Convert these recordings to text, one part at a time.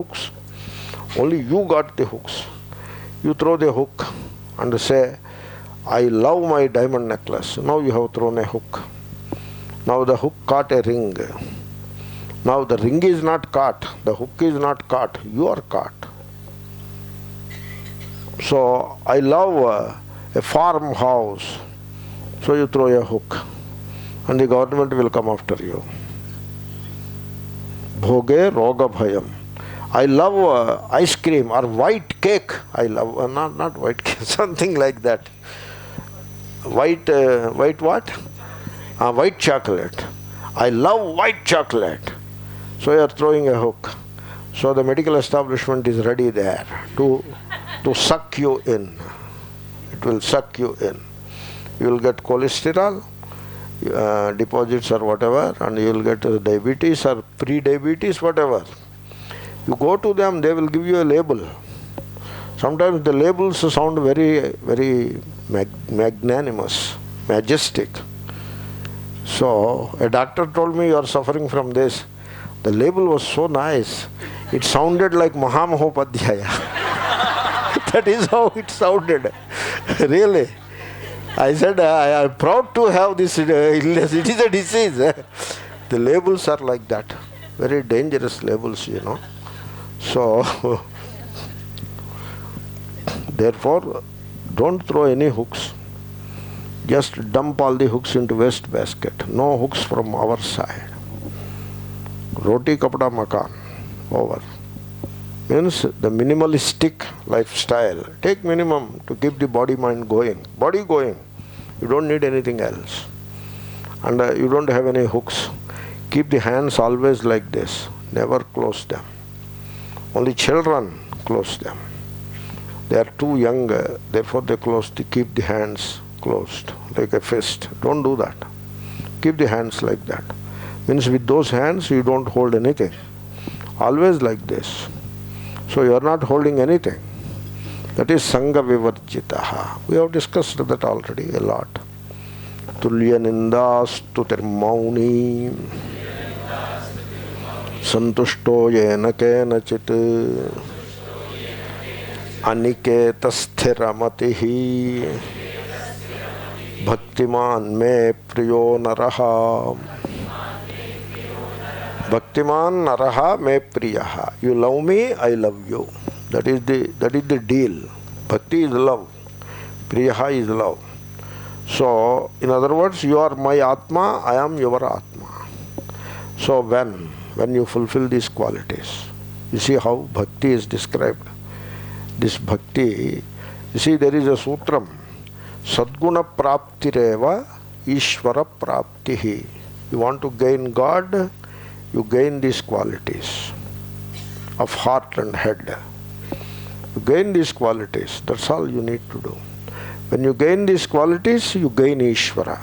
hooks. Only you got the hooks. You throw the hook and say, I love my diamond necklace. Now you have thrown a hook. Now the hook caught a ring. Now the ring is not caught. The hook is not caught. You are caught. So I love a farmhouse. So you throw a hook. And the government will come after you. Bhoge roga bhayam. I love ice cream or white cake. I love, not white cake, something like that. White what? White chocolate. I love white chocolate. So you are throwing a hook. So the medical establishment is ready there to suck you in. It will suck you in. You will get cholesterol, deposits or whatever, and you will get diabetes or pre-diabetes, whatever. You go to them, they will give you a label. Sometimes the labels sound very, very magnanimous, majestic. So a doctor told me, you are suffering from this. The label was so nice. It sounded like Mahamahopathyaya. That is how it sounded. Really. I said, I am proud to have this illness. It is a disease. The labels are like that. Very dangerous labels, you know. So, therefore, don't throw any hooks. Just dump all the hooks into waste basket. No hooks from our side. Roti kapda makan. Over. Means the minimalistic lifestyle. Take minimum to keep the body mind going. Body going. You don't need anything else. And you don't have any hooks. Keep the hands always like this. Never close them. Only children close them. They are too young, therefore they keep the hands closed, like a fist. Don't do that. Keep the hands like that. Means with those hands you don't hold anything. Always like this. So you are not holding anything. That is Sangha Vivarjitaha. We have discussed that already a lot. Tulya Nindastu Tirmauni Santushto Yena Kenachit Aniketa Sthiramatihi Bhaktiman Me Priyo Naraha Bhaktiman Naraha Me Priyaha. You love me, I love you. That is the deal. Bhakti is love. Priyaha is love. So, in other words, you are my Atma, I am your Atma. So when you fulfill these qualities, you see how Bhakti is described. This Bhakti, you see there is a sutram. Sadguna praptireva Ishvara praptihi. You want to gain God, you gain these qualities of heart and head. You gain these qualities, that's all you need to do. When you gain these qualities, you gain Ishvara.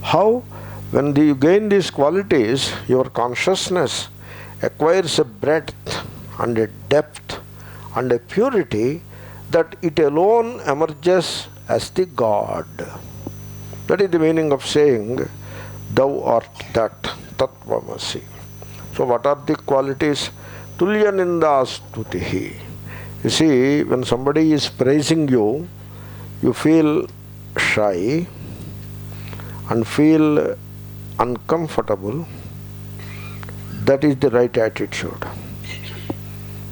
How? When you gain these qualities, your consciousness acquires a breadth and a depth and a purity that it alone emerges as the God. That is the meaning of saying, Thou art that, Tattvamasi. So what are the qualities? Tulya Nindastutihi. You see, when somebody is praising you, you feel shy and feel uncomfortable. That is the right attitude.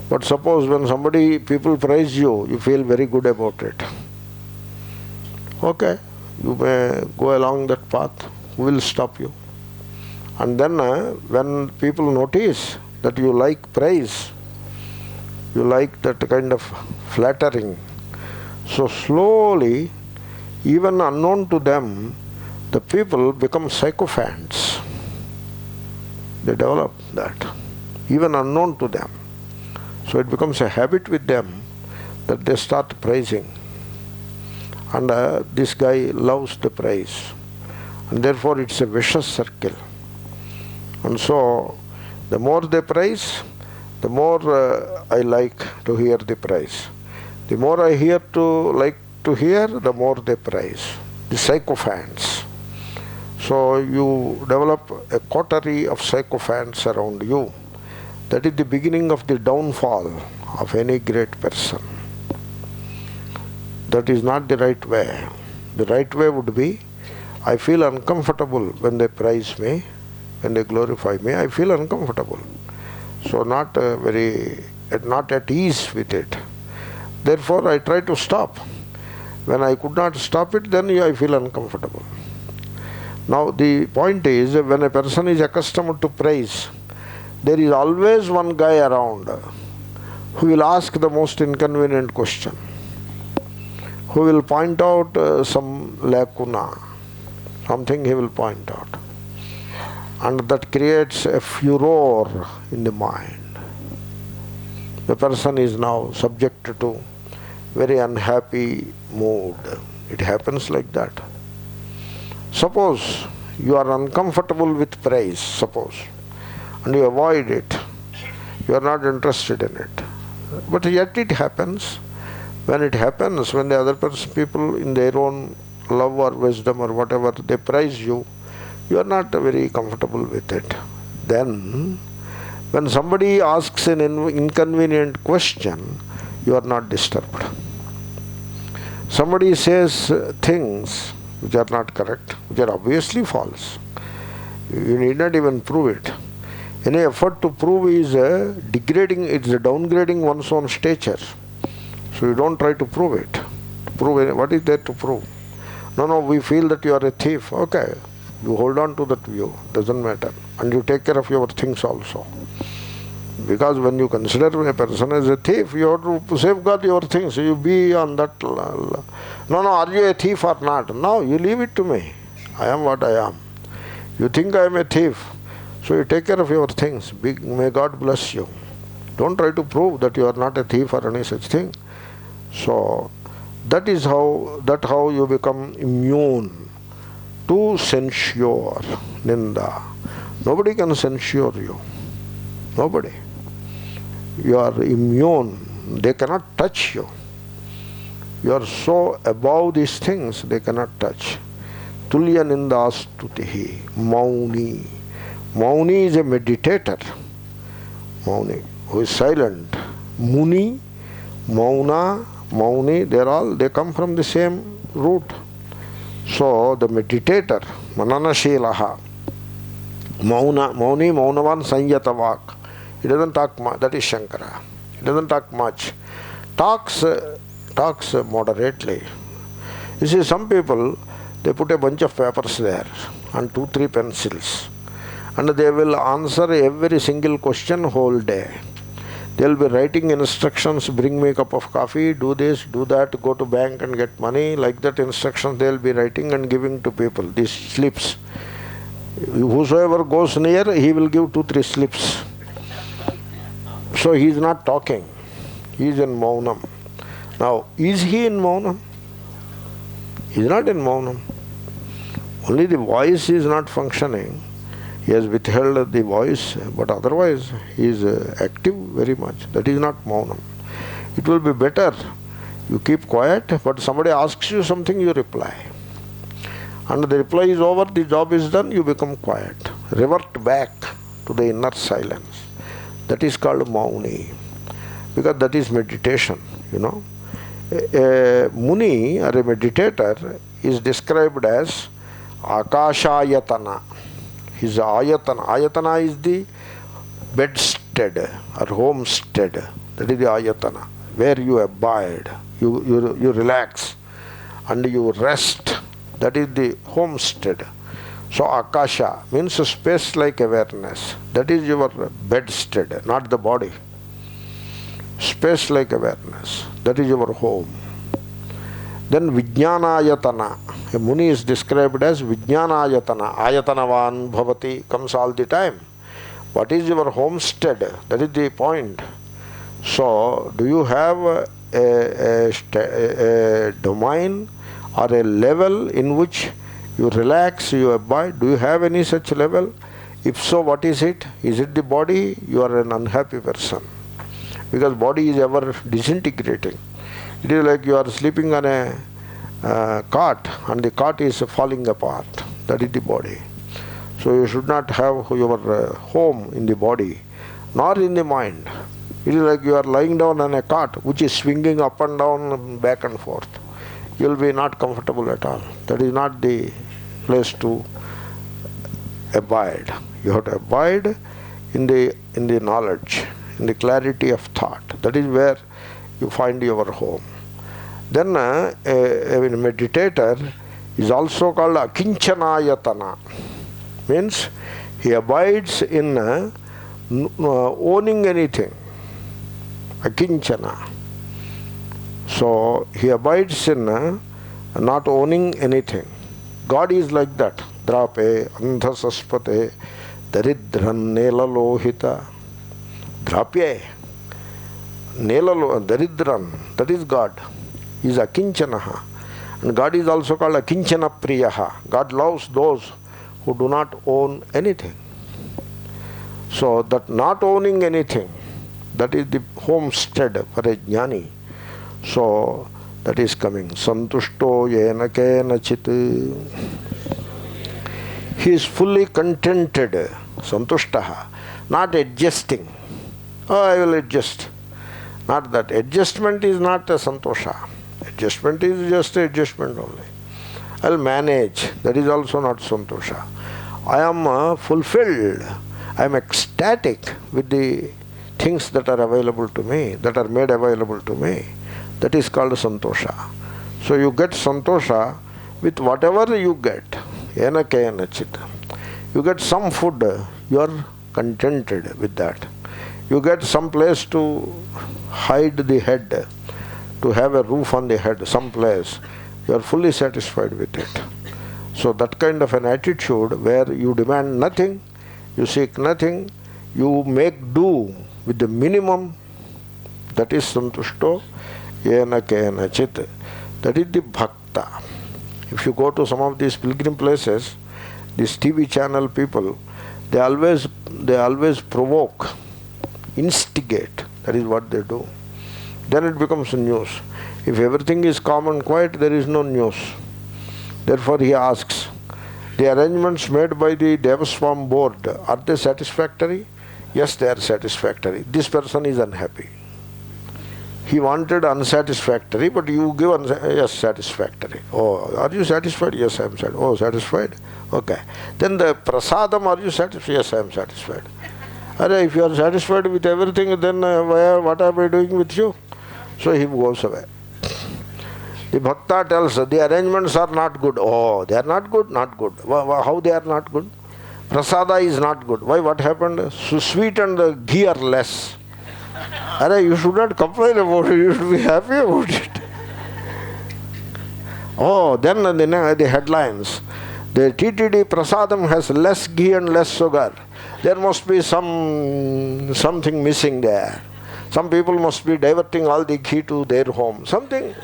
But suppose when people praise you, you feel very good about it. Okay, you may go along that path. Who will stop you? And then when people notice that you like praise, you like that kind of flattering, so slowly, even unknown to them, the people become sycophants. They develop that, even unknown to them. So it becomes a habit with them that they start praising. And this guy loves the praise. And therefore it's a vicious circle. And so, the more they praise, the more I like to hear the praise. The more I like to hear, the more they praise. The sycophants. So you develop a coterie of sycophants around you. That is the beginning of the downfall of any great person. That is not the right way. The right way would be, I feel uncomfortable when they praise me, when they glorify me, I feel uncomfortable. So not at ease with it. Therefore I try to stop. When I could not stop it, then I feel uncomfortable. Now the point is, when a person is accustomed to praise, there is always one guy around who will ask the most inconvenient question, who will point out some lacuna, something he will point out. And that creates a furor in the mind. The person is now subject to very unhappy mood. It happens like that. Suppose you are uncomfortable with praise, suppose, and you avoid it. You are not interested in it. But yet it happens. When it happens, when the other people in their own love or wisdom or whatever, they praise you, you are not very comfortable with it. Then, when somebody asks an inconvenient question, you are not disturbed. Somebody says things which are not correct, which are obviously false. You need not even prove it. Any effort to prove is degrading, it's downgrading one's own stature. So you don't try to prove it. To prove what is there to prove? No, we feel that you are a thief. Okay, you hold on to that view, doesn't matter. And you take care of your things also. Because when you consider a person as a thief, you have to safeguard your things. You be on that. No, are you a thief or not? No, you leave it to me. I am what I am. You think I am a thief, so you take care of your things. May God bless you. Don't try to prove that you are not a thief or any such thing. So that is how you become immune to censure, ninda. Nobody can censure you. Nobody. You are immune. They cannot touch you. You are so above these things, they cannot touch. Tulya nindastutihi. Mauni. Mauni is a meditator. Mauni, who is silent. Muni, Mauna, Mauni, they come from the same root. So the meditator, Mananashilaha, Mauna, Mauni, Maunavan Sanyatavak. He doesn't talk much. That is Shankara. He doesn't talk much. Talks moderately. You see, some people, they put a bunch of papers there and 2-3 pencils, and they will answer every single question whole day. They will be writing instructions, bring me a cup of coffee, do this, do that, go to bank and get money. Like that instructions they will be writing and giving to people, these slips. Whosoever goes near, he will give 2-3 slips. So he is not talking. He is in Maunam. Now, is he in Maunam? He is not in Maunam. Only the voice is not functioning. He has withheld the voice, but otherwise he is active very much. That is not Maunam. It will be better. You keep quiet, but somebody asks you something, you reply. And the reply is over, the job is done, you become quiet. Revert back to the inner silence. That is called Mauni. Because that is meditation, you know. A Muni or a meditator is described as Akashayatana. His ayatana. Ayatana is the bedstead or homestead. That is the ayatana, where you abide, you relax and you rest. That is the homestead. So Akasha means a space like awareness. That is your bedstead, not the body. Space like awareness. That is your home. Then Vijnanayatana. A Muni is described as Vijnanayatana. Ayatanavan bhavati comes all the time. What is your homestead? That is the point. So, do you have a domain or a level in which you relax, you abide? Do you have any such level? If so, what is it? Is it the body? You are an unhappy person. Because body is ever disintegrating. It is like you are sleeping on a cot and the cot is falling apart. That is the body. So you should not have your home in the body. nor in the mind. It is like you are lying down on a cot which is swinging up and down, back and forth. You will be not comfortable at all. That is not the place to abide. You have to abide in the knowledge, in the clarity of thought. That is where you find your home. Then a meditator is also called akinchanayatana. Means he abides in owning anything. Akinchana. So he abides in not owning anything. God is like that. Drape, andhasaspate, daridran, nelalohita. Drapye, nelalo, daridran, that is God. He is akinchanaha. And God is also called akinchana priyaha. God loves those who do not own anything. So that not owning anything, that is the homestead for a jnani. So that is coming. Santushto yena kenachit. He is fully contented. Santushtaha. Not adjusting. Oh, I will adjust. Not that. Adjustment is not a santosha. Adjustment is just adjustment only. I will manage. That is also not santosha. I am fulfilled. I am ecstatic with the things that are available to me, that are made available to me. That is called santosha. So you get santosha with whatever you get. Yena kena chita. You get some food, you are contented with that. You get some place to hide the head, to have a roof on the head, some place. You are fully satisfied with it. So that kind of an attitude where you demand nothing, you seek nothing, you make do with the minimum, that is santushto yena kena chit. That is the bhakta. If you go to some of these pilgrim places, these TV channel people, they always provoke, instigate. That is what they do. Then it becomes news. If everything is calm and quiet, there is no news. Therefore he asks, the arrangements made by the Devaswam board, are they satisfactory? Yes, they are satisfactory. This person is unhappy. He wanted unsatisfactory, but you give yes, satisfactory. Oh, are you satisfied? Yes, I am satisfied. Oh, satisfied? Okay. Then the prasadam, are you satisfied? Yes, I am satisfied. If you are satisfied with everything, then what am I doing with you? So he goes away. The bhakta tells, the arrangements are not good. Oh, they are not good? Not good. How they are not good? Prasada is not good. Why? What happened? So sweet and the ghee are less. You should not complain about it. You should be happy about it. Oh, then the headlines. The TTD prasadam has less ghee and less sugar. There must be something missing there. Some people must be diverting all the ghee to their home. Something.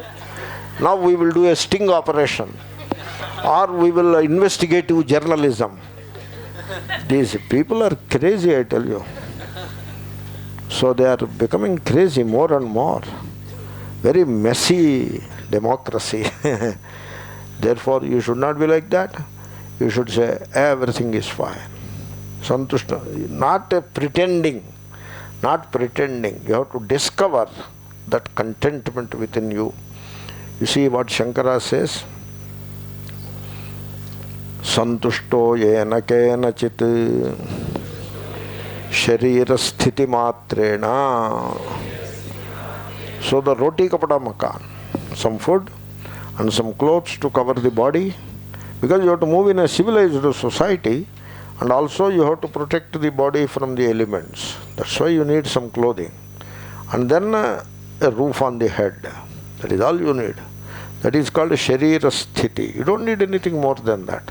Now we will do a sting operation. Or we will investigative journalism. These people are crazy, I tell you. So they are becoming crazy more and more. Very messy democracy. Therefore you should not be like that. You should say everything is fine. Santushta. Not pretending. Not pretending. You have to discover that contentment within you. You see what Shankara says? Santushto yena kena chit sharira sthiti matrena. So the roti kapada makan, some food and some clothes to cover the body, because you have to move in a civilized society, and also you have to protect the body from the elements. That's why you need some clothing. And then a roof on the head. That is all you need. That is called sharira sthiti. You don't need anything more than that.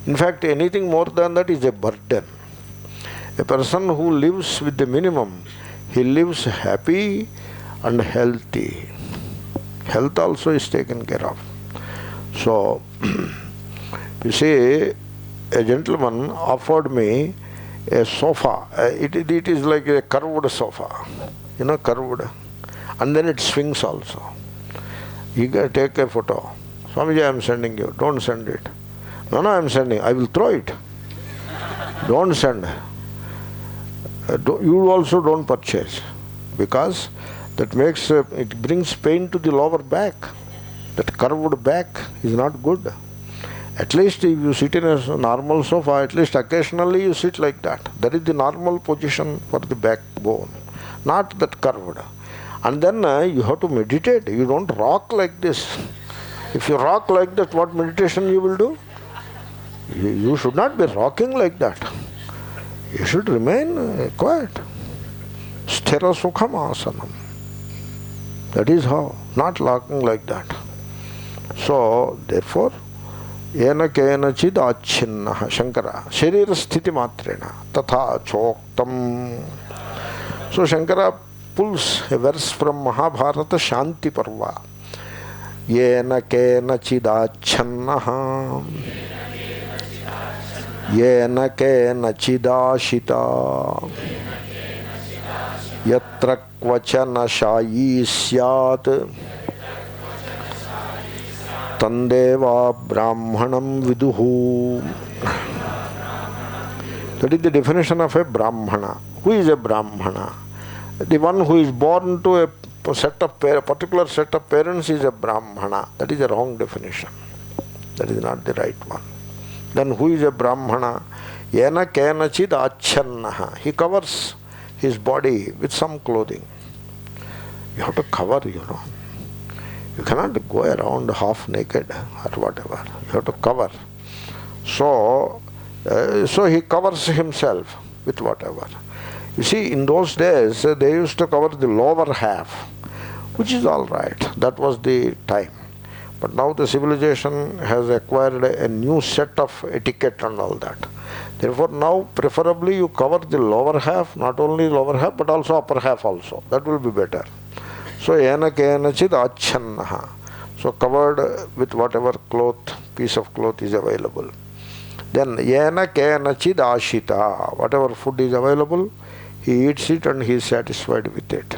In fact, anything more than that is a burden. A person who lives with the minimum, he lives happy and healthy. Health also is taken care of. So, you see, a gentleman offered me a sofa. It is like a curved sofa. You know, curved. And then it swings also. You can take a photo. Swamiji, I am sending you. Don't send it. No, I am sending. I will throw it. Don't send. you also don't purchase, because that makes it brings pain to the lower back. That curved back is not good. At least if you sit in a normal sofa, at least occasionally you sit like that. That is the normal position for the backbone, not that curved. And then you have to meditate. You don't rock like this. If you rock like that, what meditation you will do? You should not be rocking like that. You should remain quiet. Sthira sukham asanam. That is how, not rocking like that. So, therefore, yena kena chid achinna Shankara sharira sthiti matrena tatha choktam. So Shankara pulls a verse from Mahabharata Shanti Parva. Yena kena chid achinna yena kena chid ashita yatra kvachana shayi syat Tandeva Brahmanam Viduhu. That is the definition of a Brahmana. Who is a Brahmana? The one who is born to a particular set of parents is a Brahmana. That is a wrong definition. That is not the right one. Then who is a Brahmana? Yena kenachid achannaha. He covers his body with some clothing. You have to cover, You cannot go around half naked or whatever. You have to cover. So he covers himself with whatever. You see, in those days, they used to cover the lower half, which is all right. That was the time. But now the civilization has acquired a new set of etiquette and all that. Therefore, now preferably you cover the lower half, not only lower half, but also upper half also. That will be better. So, yena kenachid achannaha. So, covered with whatever piece of cloth is available. Then, yena kenachid ashita. Whatever food is available, he eats it and he is satisfied with it.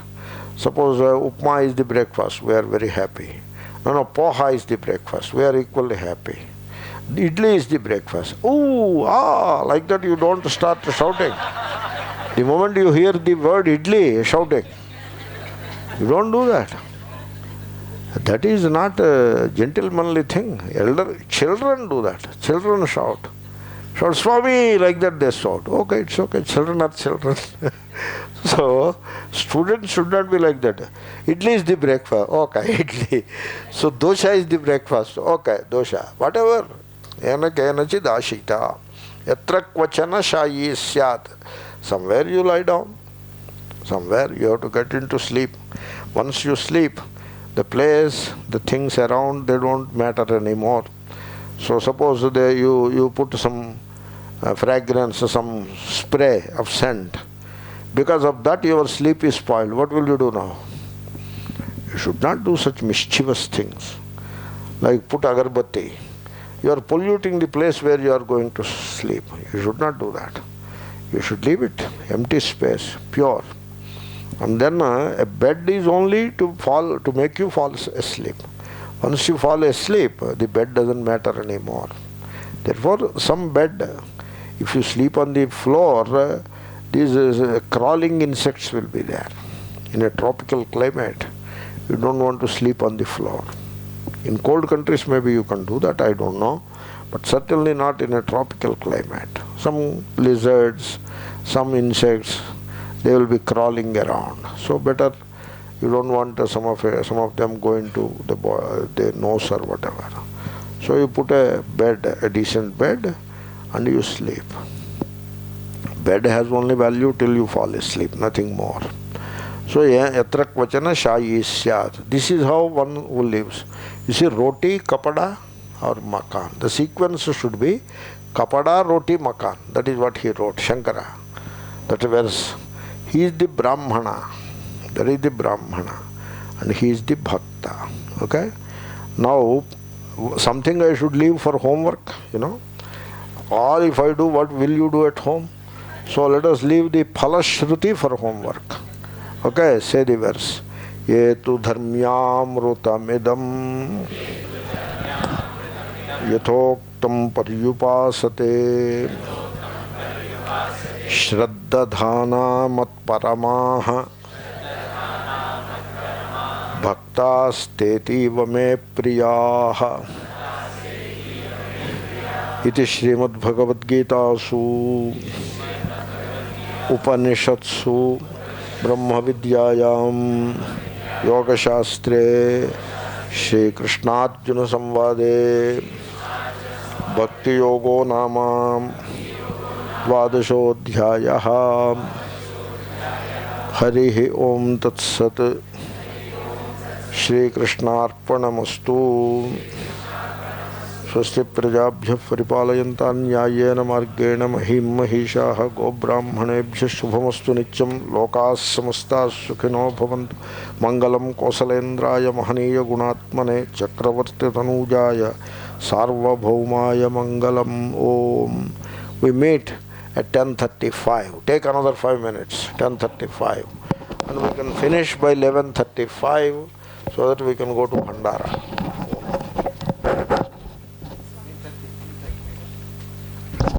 Suppose upma is the breakfast, we are very happy. No, poha is the breakfast, we are equally happy. Idli is the breakfast. Ooh, like that you don't start shouting. The moment you hear the word idli, shouting. You don't do that. That is not a gentlemanly thing. Children do that. Children shout. Shout, Swami, like that they shout. Okay, it's okay. Children are children. So, students should not be like that. Idli is the breakfast. Okay, idli. So, dosha is the breakfast. Okay, dosha. Whatever. Yena kenachid ashita. Yatra kvachana shayi syat. Somewhere you lie down. Somewhere you have to get into sleep. Once you sleep, the place, the things around, they don't matter anymore. So suppose you put some fragrance, some spray of scent. Because of that your sleep is spoiled. What will you do now? You should not do such mischievous things. Like put agarbatti. You are polluting the place where you are going to sleep. You should not do that. You should leave it, empty space, pure. And then a bed is only to make you fall asleep. Once you fall asleep, the bed doesn't matter anymore. Therefore, some bed, if you sleep on the floor, these crawling insects will be there. In a tropical climate, you don't want to sleep on the floor. In cold countries, maybe you can do that, I don't know. But certainly not in a tropical climate. Some lizards, some insects, they will be crawling around. So better, you don't want some of them going to the nose or whatever. So you put a bed, a decent bed, and you sleep. Bed has only value till you fall asleep, nothing more. So yatra kvachana shayi syat. This is how one who lives. You see, roti, kapada or makan. The sequence should be kapada, roti, makan. That is what he wrote, Shankara. That verse. He is the Brahmana. That is the Brahmana. And he is the Bhakta. Okay? Now, something I should leave for homework, Or if I do, what will you do at home? So let us leave the Phalashruti for homework. Okay, say the verse. Yetu dharmyamrutamidam yathoktam paryupasate శ్రద్ధధానా మత్పరమాః భక్తాస్తేతీవ మే ప్రియాః. ఇది శ్రీమద్భగవద్గీతాసు ఉపనిషత్సు బ్రహ్మ విద్యాయాం యోగశాస్త్రే శ్రీకృష్ణార్జున సంవాదే భక్తి యోగో నామ ద్వాదశోధ్యాయః. హరి ఓం తత్సత్. శ్రీకృష్ణార్పణమస్తు. స్వస్తి ప్రజాభ్యః పరిపాలయంతాం న్యాయేన మార్గేణ మహీం మహీషాః. గోబ్రాహ్మణేభ్యః శుభమస్తు నిత్యం. లోకాః సమస్తాః సుఖినో భవంతు. మంగళం కోసలేంద్రాయ మహనీయ గుణాత్మనే చక్రవర్తి తనూజాయ సార్వభౌమాయ మంగళం. ఓం. We meet at 10:35. Take another 5 minutes. 10:35, and we can finish by 11:35 so that we can go to Bhandara.